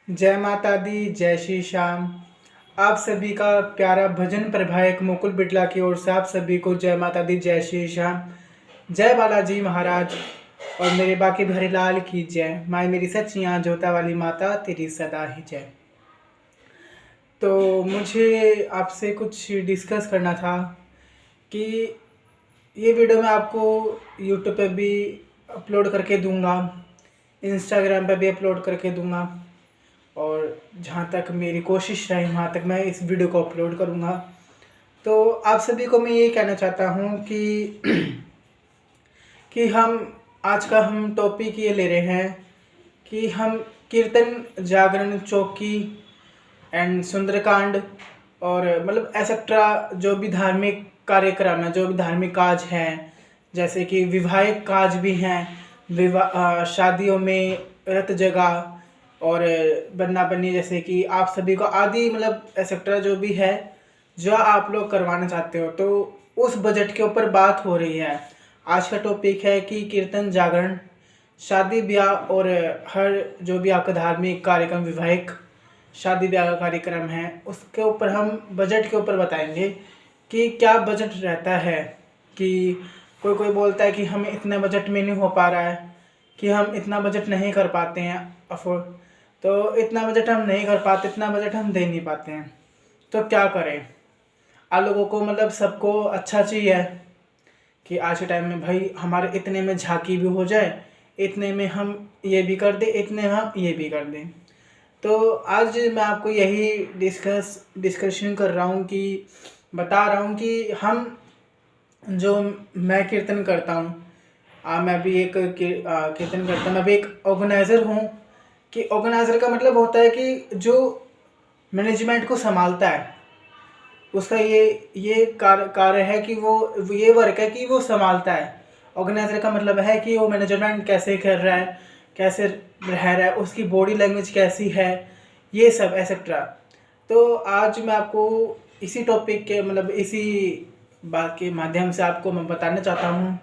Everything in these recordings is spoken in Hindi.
जय माता दी, जय श्री श्याम। आप सभी का प्यारा भजन प्रभायक मुकुल बिटला की ओर से आप सभी को जय माता दी, जय श्री श्याम। जय बालाजी महाराज और मेरे बाकी भरे लाल की जय। माँ मेरी सच्चियाँ जोता वाली माता तेरी सदा ही जय। तो मुझे आपसे कुछ डिस्कस करना था कि ये वीडियो मैं आपको यूट्यूब पे भी अपलोड करके दूंगा, इंस्टाग्राम पे भी अपलोड करके दूंगा और जहाँ तक मेरी कोशिश रहे वहाँ तक मैं इस वीडियो को अपलोड करूँगा। तो आप सभी को मैं ये कहना चाहता हूँ कि हम आज का हम टॉपिक ये ले रहे हैं कि हम कीर्तन, जागरण, चौकी एंड सुंदरकांड और मतलब एक्सेट्रा जो भी धार्मिक कार्यक्रम है, जो भी धार्मिक काज हैं, जैसे कि विवाहिक काज भी हैं, शादियों में रत जगह और बन्ना बन्नी, जैसे कि आप सभी को आदि मतलब एक्सेट्रा जो भी है जो आप लोग करवाना चाहते हो, तो उस बजट के ऊपर बात हो रही है। आज का टॉपिक है कि कीर्तन, जागरण, शादी ब्याह और हर जो भी आपका धार्मिक कार्यक्रम, विवाहिक शादी ब्याह का कार्यक्रम है, उसके ऊपर हम बजट के ऊपर बताएंगे कि क्या बजट रहता है। कि कोई बोलता है कि हमें इतने बजट में नहीं हो पा रहा है, कि हम इतना बजट नहीं कर पाते हैं अफोर्ड, तो इतना बजट हम नहीं कर पाते, इतना बजट हम दे नहीं पाते हैं, तो क्या करें। आप लोगों को मतलब सबको अच्छा चाहिए कि आज के टाइम में भाई हमारे इतने में झांकी भी हो जाए, इतने में हम ये भी कर दें, इतने में हम ये भी कर दें। तो आज मैं आपको यही डिस्कशन कर रहा हूँ कि बता रहा हूँ कि हम जो मैं कीर्तन करता हूँ, मैं भी एक कीर्तन करता हूँ, मैं भी एक ऑर्गेनाइज़र हूँ। कि ऑर्गेनाइज़र का मतलब होता है कि जो मैनेजमेंट को संभालता है, उसका ये कार्य है कि वो ये वर्क है कि वो संभालता है। ऑर्गेनाइज़र का मतलब है कि वो मैनेजमेंट कैसे कर रहा है, कैसे रह रहा है, उसकी बॉडी लैंग्वेज कैसी है, ये सब एक्सेट्रा। तो आज मैं आपको इसी टॉपिक के मतलब इसी बात के माध्यम से आपको मैं बताना चाहता हूँ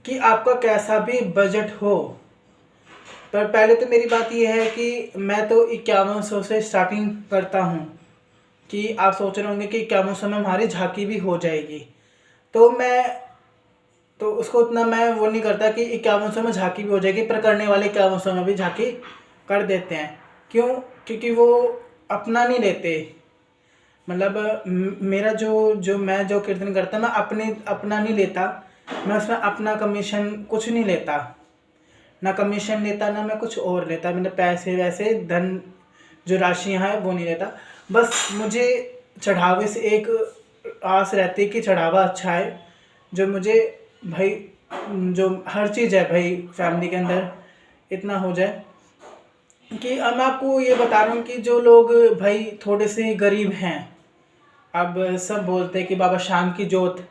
कि आपका कैसा भी बजट हो, पर पहले तो मेरी बात ये है कि मैं तो 5100 से स्टार्टिंग करता हूँ। कि आप सोच रहे होंगे कि 5100 में हमारी झांकी भी हो जाएगी, तो उसको उतना मैं वो नहीं करता कि 5100 में झांकी भी हो जाएगी, पर करने वाले 5100 में भी झांकी कर देते हैं। क्यों? क्योंकि वो अपना नहीं लेते। मतलब मेरा मैं जो कीर्तन करता मैं अपना नहीं लेता, मैं उसमें अपना कमीशन कुछ नहीं लेता, ना कमीशन लेता, ना मैं कुछ और लेता। मतलब पैसे वैसे धन जो राशियाँ हैं वो नहीं लेता। बस मुझे चढ़ावे से एक आस रहती है कि चढ़ावा अच्छा है, जो मुझे भाई जो हर चीज़ है भाई फैमिली के अंदर इतना हो जाए। कि अब मैं आपको ये बता रहा हूँ कि जो लोग भाई थोड़े से गरीब हैं, अब सब बोलते हैं कि बाबा शाम की जोत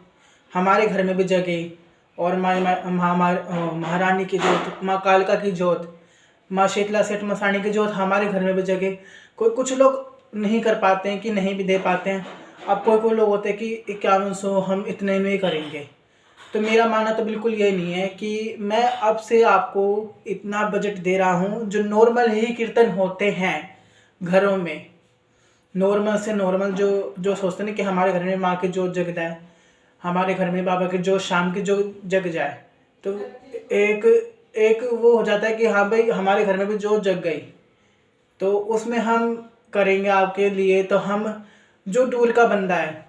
हमारे घर में भी जगे, और महारानी की जोत, माँ कालका की जोत, माँ शीतला सेठ मसाणी की जोत हमारे घर में भी जगे। कुछ लोग नहीं कर पाते हैं कि नहीं भी दे पाते हैं। अब कोई लोग होते हैं कि 5100 हम इतने में ही करेंगे। तो मेरा मानना तो बिल्कुल ये नहीं है कि मैं अब से आपको इतना बजट दे रहा हूँ। जो नॉर्मल ही कीर्तन होते हैं घरों में, नॉर्मल से नॉर्मल जो सोचते हैं कि हमारे घर में माँ की जोत जग जाए, हमारे घर में बाबा की जोत शाम की जोत जग जाए, तो एक वो हो जाता है कि हाँ भाई हमारे घर में भी जोत जग गई, तो उसमें हम करेंगे आपके लिए। तो हम जो दूर का बंदा है,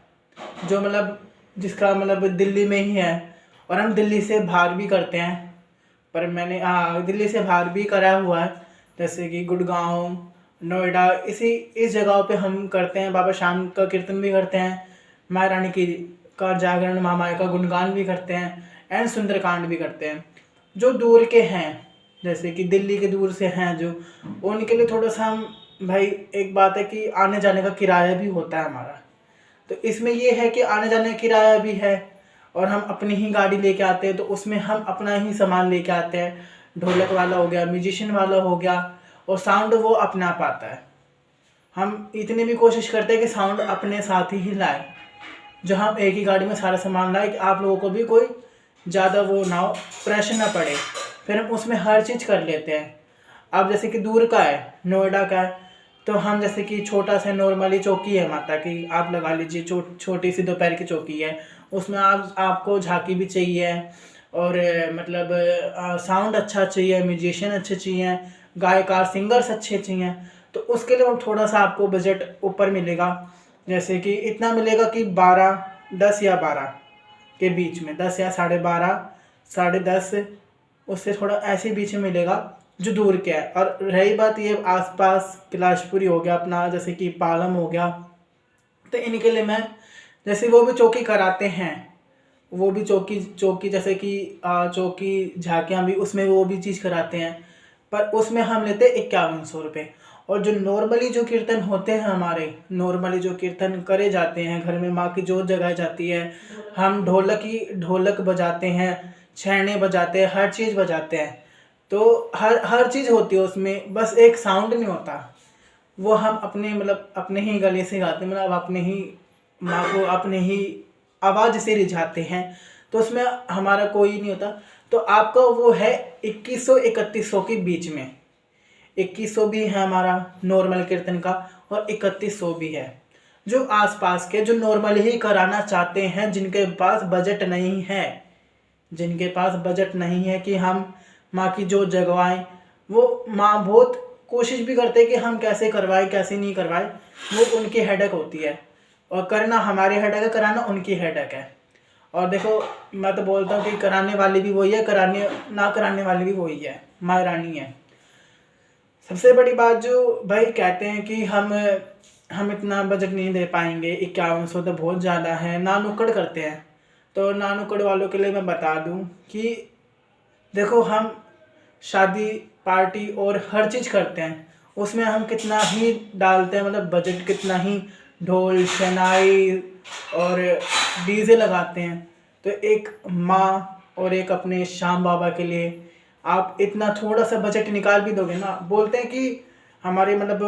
जो मतलब जिसका मतलब दिल्ली में ही है, और हम दिल्ली से बाहर भी करते हैं, पर मैंने दिल्ली से बाहर भी करा हुआ है, जैसे कि गुड़गांव, नोएडा, इस जगहों पे हम करते हैं। बाबा शाम का कीर्तन भी करते हैं, माँ रानी की का जागरण, महामाया का गुणगान भी करते हैं, एंड सुंदरकांड भी करते हैं। जो दूर के हैं, जैसे कि दिल्ली के दूर से हैं जो, उनके लिए थोड़ा सा हम भाई, एक बात है कि आने जाने का किराया भी होता है हमारा। तो इसमें ये है कि आने जाने का किराया भी है, और हम अपनी ही गाड़ी लेके आते हैं, तो उसमें हम अपना ही सामान लेके आते हैं। ढोलक वाला हो गया, म्यूजिशियन वाला हो गया, और साउंड वो अपना पाता है। हम इतनी भी कोशिश करते हैं कि साउंड अपने साथ ही लाए, जो हम एक ही गाड़ी में सारा सामान लाए, कि आप लोगों को भी कोई ज़्यादा वो ना हो, प्रेशर ना पड़े। फिर हम उसमें हर चीज़ कर लेते हैं। अब जैसे कि दूर का है, नोएडा का है, तो हम जैसे कि छोटा सा नॉर्मली चौकी है माता की, आप लगा लीजिए, छोटी सी दोपहर की चौकी है, उसमें आपको झांकी भी चाहिए और मतलब साउंड अच्छा चाहिए, म्यूजिशियन अच्छे चाहिए, गायकार सिंगर्स अच्छे चाहिए, तो उसके लिए थोड़ा सा आपको बजट ऊपर मिलेगा। जैसे कि इतना मिलेगा कि 10 या 12 के बीच में, 10 या 12:30, 10:30, उससे थोड़ा ऐसे बीच में मिलेगा जो दूर के है। और रही बात ये आसपास कैलाशपुरी हो गया अपना, जैसे कि पालम हो गया, तो इनके लिए मैं जैसे वो भी चौकी कराते हैं, वो भी चौकी जैसे कि चौकी झांकियाँ भी उसमें वो भी चीज़ कराते हैं, पर उसमें हम लेते हैं 5100 रुपये। और जो नॉर्मली जो कीर्तन होते हैं हमारे, नॉर्मली जो कीर्तन करे जाते हैं घर में, माँ की जोत जगाई जाती है, हम ढोलक बजाते हैं, छैने बजाते हैं, हर चीज़ बजाते हैं, तो हर चीज़ होती है उसमें, बस एक साउंड नहीं होता, वो हम अपने मतलब अपने ही गले से गाते हैं, मतलब अपने ही माँ को अपने ही आवाज़ से रिझाते हैं, तो उसमें हमारा कोई नहीं होता। तो आपका वो है 2100-3100 के बीच में, 2100 भी है हमारा नॉर्मल कीर्तन का और 3100 भी है। जो आसपास के जो नॉर्मल ही कराना चाहते हैं, जिनके पास बजट नहीं है, जिनके पास बजट नहीं है कि हम माँ की जोत जगवाएं, वो माँ बहुत कोशिश भी करते हैं कि हम कैसे करवाएं कैसे नहीं करवाएं, वो उनकी हेडेक होती है, और करना हमारी हेडेक है, कराना उनकी हेडेक है। और देखो मैं तो बोलता हूँ कि कराने वाली भी वही है, ना कराने वाली भी वही है, माँ रानी है। सबसे बड़ी बात जो भाई कहते हैं कि हम इतना बजट नहीं दे पाएंगे, 5100 तो बहुत ज़्यादा है, ना नुक्कड़ करते हैं, तो ना नुक्कड़ वालों के लिए मैं बता दूं कि देखो हम शादी पार्टी और हर चीज़ करते हैं, उसमें हम कितना ही डालते हैं, मतलब बजट कितना ही ढोल शहनाई और डीजे लगाते हैं, तो एक माँ और एक अपने श्याम बाबा के लिए आप इतना थोड़ा सा बजट निकाल भी दोगे ना। बोलते हैं कि हमारे मतलब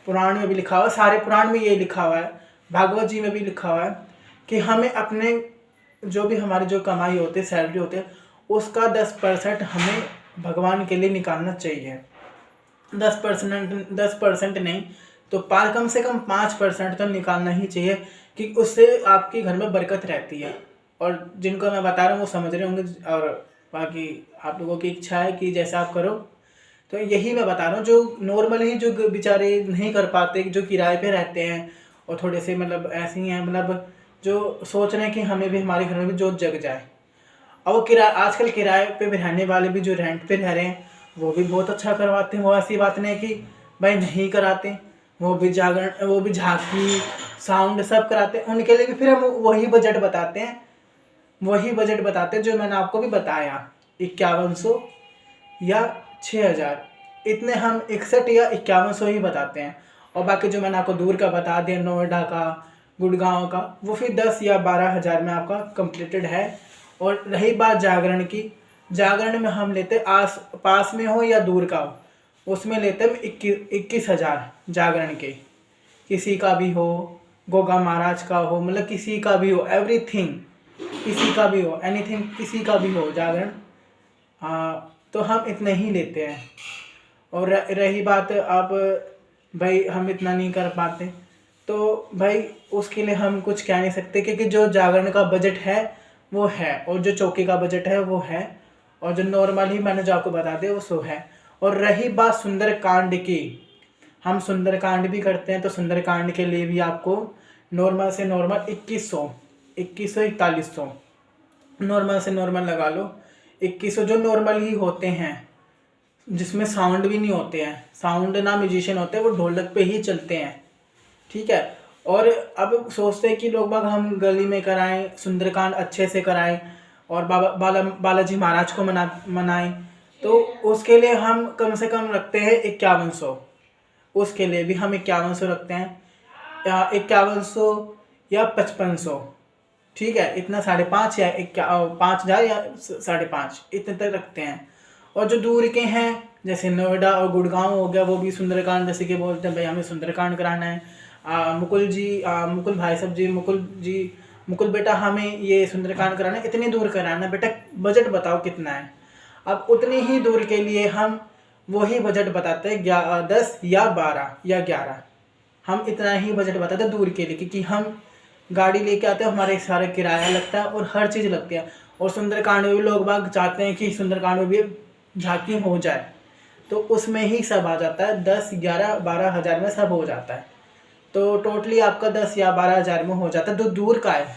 पुराण में भी लिखा हुआ है, सारे पुराण में ये लिखा हुआ है, भागवत जी में भी लिखा हुआ है कि हमें अपने जो भी हमारी जो कमाई होती है, सैलरी होती है, उसका 10% हमें भगवान के लिए निकालना चाहिए। 10% नहीं तो कम से कम 5% तो निकालना ही चाहिए, कि उससे आपके घर में बरकत रहती है। और जिनको मैं बता रहा हूँ वो समझ रहे होंगे, और बाकी आप लोगों की इच्छा है कि जैसा आप करो। तो यही मैं बता रहा हूँ, जो नॉर्मली जो बेचारे नहीं कर पाते, जो किराए पे रहते हैं और थोड़े से मतलब ऐसे ही हैं, मतलब जो सोच रहे हैं कि हमें भी हमारे घर में भी जोत जग जाए। और वो आजकल किराए पे रहने वाले भी जो रेंट पे रह रहे हैं, वो भी बहुत अच्छा करवाते हैं। वो ऐसी बात नहीं है कि भाई नहीं कराते, वो भी जागरण, वो भी झांकी साउंड सब कराते हैं। उनके लिए भी फिर हम वही बजट बताते हैं, जो मैंने आपको भी बताया, 5100 या 6000, इतने हम 61 या 5100 ही बताते हैं। और बाकी जो मैंने आपको दूर का बता दिया, नोएडा का, गुड़गांव का, वो फिर 10 या 12,000 में आपका कंप्लीटेड है। और रही बात जागरण की, जागरण में हम लेते आस पास में हो या दूर का हो, उसमें लेते हम 21,000 जागरण के। किसी का भी हो, गोगा महाराज का हो, मतलब किसी का भी हो, एवरीथिंग, किसी का भी हो, एनीथिंग, किसी का भी हो जागरण, तो हम इतने ही लेते हैं। और रही बात अब भाई हम इतना नहीं कर पाते, तो भाई उसके लिए हम कुछ कह नहीं सकते, क्योंकि जो जागरण का बजट है वो है, और जो चौकी का बजट है वो है, और जो नॉर्मल ही मैंने जो आपको बता दिया वो सो है। और रही बात सुंदरकांड की, हम सुंदरकांड भी करते हैं, तो सुंदरकांड के लिए भी आपको नॉर्मल से नॉर्मल 2100, 4100 नॉर्मल से नॉर्मल लगा लो, 2100 जो नॉर्मल ही होते हैं, जिसमें साउंड भी नहीं होते हैं, साउंड ना म्यूजिशियन होते हैं, वो ढोलक पे ही चलते हैं, ठीक है। और अब सोचते हैं कि लोग बाग हम गली में कराएं, सुंदरकांड अच्छे से कराएं और बालाजी महाराज को मनाएं, तो उसके लिए हम कम से कम रखते हैं 5100, उसके लिए भी हम 5100 रखते हैं, या 5100 या 5500, ठीक है, इतना 5,500 या 5,000 या 5,500 इतने तक रखते हैं। और जो दूर के हैं जैसे नोएडा और गुड़गांव हो गया, वो भी सुंदरकांड जैसे कि बोलते हैं भाई हमें सुंदरकांड कराना है, मुकुल भाई साहब जी, मुकुल बेटा हमें ये सुंदरकांड कराना है, इतनी दूर कराना है बेटा, बजट बताओ कितना है। अब उतनी ही दूर के लिए हम वही बजट बताते हैं 10 या 12 या 11। हम इतना ही बजट बताते हैं दूर के लिए, क्योंकि हम गाड़ी लेके आते हैं, हमारे सारा किराया लगता है और हर चीज़ लगती है। और सुंदरकांड में भी लोग बाग चाहते हैं कि सुंदरकांड में भी झांकी हो जाए, तो उसमें ही सब आ जाता है, 10 11 12 हज़ार में सब हो जाता है। तो टोटली आपका 10 या 12 हज़ार में हो जाता है। तो दूर का है,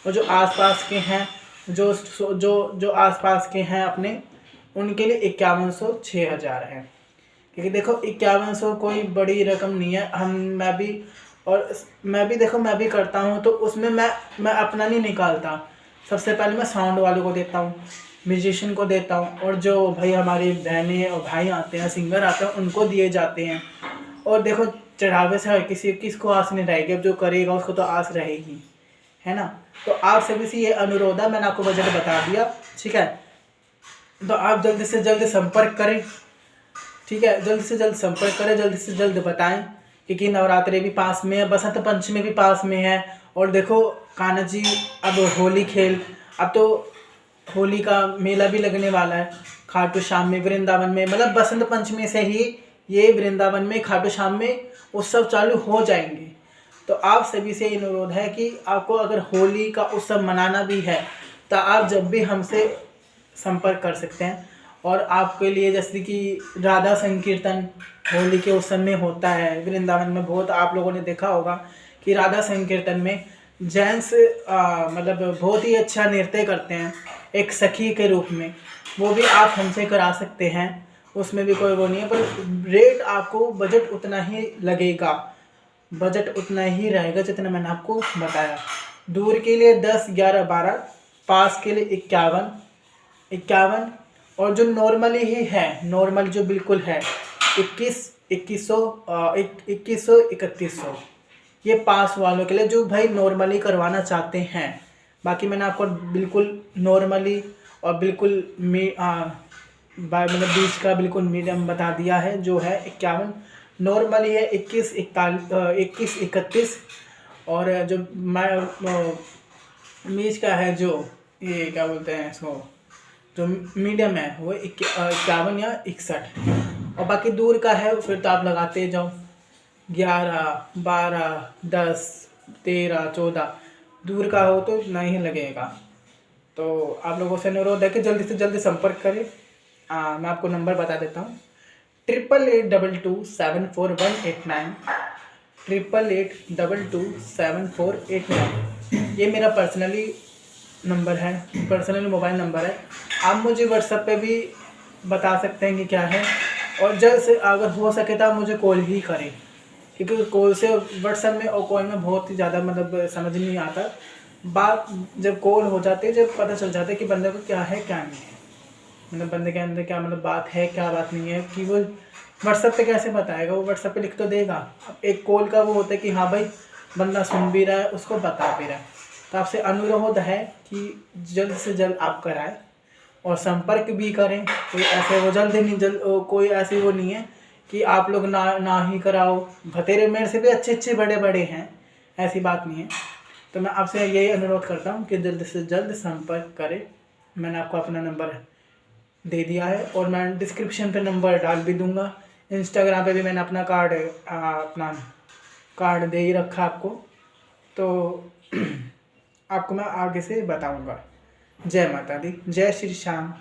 और जो आसपास के हैं, जो जो जो आसपास के हैं अपने, उनके लिए 5100 6000 है। क्योंकि देखो 5100 कोई बड़ी रकम नहीं है। मैं भी देखो, मैं भी करता हूँ, तो उसमें मैं अपना नहीं निकालता। सबसे पहले मैं साउंड वालों को देता हूँ, म्यूजिशियन को देता हूँ, और जो भाई हमारी बहनें और भाई आते हैं, सिंगर आते हैं, उनको दिए जाते हैं। और देखो चढ़ावे से किसको आस नहीं रहेगी, अब जो करेगा उसको तो आस रहेगी, है ना। तो आप सभी से ये अनुरोध है, मैंने आपको बजट बता दिया, ठीक है। तो आप जल्द से जल्द संपर्क करें, ठीक है, जल्द से जल्द संपर्क करें, जल्द से जल्द बताएं, क्योंकि नवरात्रि भी पास में है, बसंत पंचमी भी पास में है। और देखो कान्हा जी अब होली अब तो होली का मेला भी लगने वाला है खाटू श्याम में, वृंदावन में। मतलब बसंत पंचमी से ही ये वृंदावन में खाटू श्याम में उत्सव चालू हो जाएंगे। तो आप सभी से अनुरोध है कि आपको अगर होली का उत्सव मनाना भी है, तो आप जब भी हमसे संपर्क कर सकते हैं। और आपके लिए जैसे कि राधा संकीर्तन होली के उत्सव में होता है वृंदावन में, बहुत आप लोगों ने देखा होगा कि राधा संकीर्तन में जेंट्स मतलब बहुत ही अच्छा नृत्य करते हैं एक सखी के रूप में, वो भी आप हमसे करा सकते हैं। उसमें भी कोई वो नहीं है, पर रेट आपको बजट उतना ही लगेगा, बजट उतना ही रहेगा जितना मैंने आपको बताया। दूर के लिए 10 11 12, पास के लिए 51, और जो नॉर्मली ही है, नॉर्मल जो बिल्कुल है 2100 3100 ये पास वालों के लिए, जो भाई नॉर्मली करवाना चाहते हैं। बाकी मैंने आपको बिल्कुल नॉर्मली और बिल्कुल मतलब बीच का बिल्कुल मीडियम बता दिया है, जो है 51। नॉर्मली है 21 31, और जो बीच का है, जो ये क्या बोलते हैं इसको, जो मीडियम है वो 51 या 61। और बाकी दूर का है फिर तो आप लगाते जाओ, 11 12 10 13 14, दूर का हो तो इतना ही लगेगा। तो आप लोगों से अनुरोध है कि जल्दी से जल्दी संपर्क करें। मैं आपको नंबर बता देता हूँ, 8882274189, 8882274189। ये मेरा पर्सनली नंबर है, पर्सनल मोबाइल नंबर है। आप मुझे व्हाट्सएप पे भी बता सकते हैं कि क्या है, और जल्द से अगर हो सके तो आप मुझे कॉल ही करें, क्योंकि कॉल से व्हाट्सएप में और कॉल में बहुत ही ज़्यादा मतलब समझ नहीं आता। बात जब कॉल हो जाती है, जब पता चल जाता है कि बंदे को क्या है क्या नहीं है, मतलब बंदे के अंदर क्या मतलब बात है क्या बात नहीं है, कि वो व्हाट्सएप पे कैसे बताएगा, वो व्हाट्सएप पे लिख तो देगा। अब एक कॉल का वो होता है कि हाँ भाई बंदा सुन भी रहा है, उसको बता भी रहा है। तो आपसे अनुरोध है कि जल्द से जल्द आप कराएं और संपर्क भी करें। कोई ऐसे वो जल्द नहीं कोई ऐसी वो नहीं है कि आप लोग ना ही कराओ, भतेरे मेरे से भी अच्छे बड़े बड़े हैं, ऐसी बात नहीं है। तो मैं आपसे यही अनुरोध करता हूँ कि जल्द से जल्द संपर्क करें। मैंने आपको अपना नंबर दे दिया है, और मैं डिस्क्रिप्शन पे नंबर डाल भी दूँगा। इंस्टाग्राम पे भी मैंने अपना कार्ड दे ही रखा आपको, तो आपको मैं आगे से बताऊँगा। जय माता दी, जय श्री श्याम।